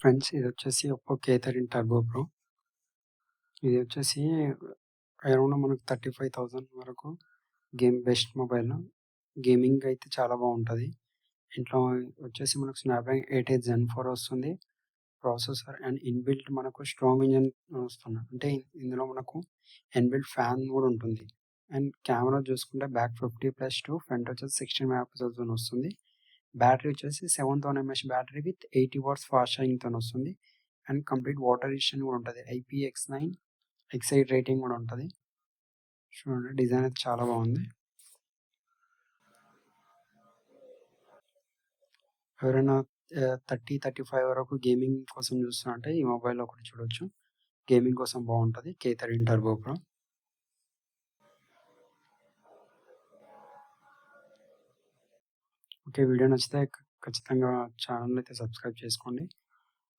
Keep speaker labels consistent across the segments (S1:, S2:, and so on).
S1: Friends ఇదొచ్చేసి Oppo K13 turbo pro. ఇది వచ్చేసి అరౌండ్ మనకు 35,000 వరకు బెస్ట్ మొబైల్. గేమింగ్ అయితే చాలా బాగుంటుంది. ఇంట్లో వచ్చేసి మనకు స్నాప్‌డ్రాగన్ 88 జెన్ 4 వస్తుంది. ప్రాసెసర్ అండ్ ఇన్‌బిల్ట్ మనకు స్ట్రాంగ్ ఇంజిన్ వస్తుంది. అంటే ఇందులో మనకు ఇన్‌బిల్ట్ ఫ్యాన్ కూడా ఉంటుంది. అండ్ కెమెరా చూసుకుంటే బ్యాక్ 50+2 ఫ్రంట్ వచ్చేసి 16 మెగా పిక్సెల్స్‌తోని వస్తుంది. బ్యాటరీ వచ్చేసి 7000 M A H battery with 80 watts fast ఛార్జింగ్‌తోని వస్తుంది. అండ్ కంప్లీట్ వాటర్ రెసిస్టెంట్ కూడా ఉంటుంది. IPX9 ఎక్సైడ్ రేటింగ్ కూడా ఉంటుంది. చూడండి డిజైన్ అయితే చాలా బాగుంది. ఎవరైనా 35 వరకు గేమింగ్ కోసం చూస్తున్నారంటే ఈ మొబైల్ ఒకటి చూడొచ్చు. గేమింగ్ కోసం బాగుంటుంది. K13 turbo pro. Okay. Video నచ్చితే ఖచ్చితంగా ఛానల్ అయితే సబ్స్క్రైబ్ చేసుకోండి.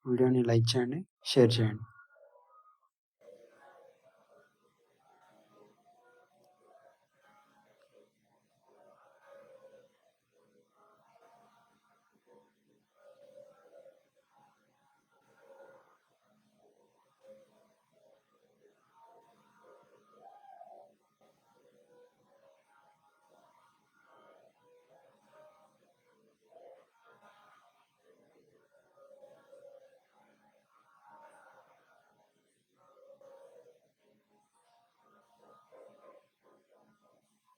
S1: వీడియోని లైక్ చేయండి, షేర్ చేయండి.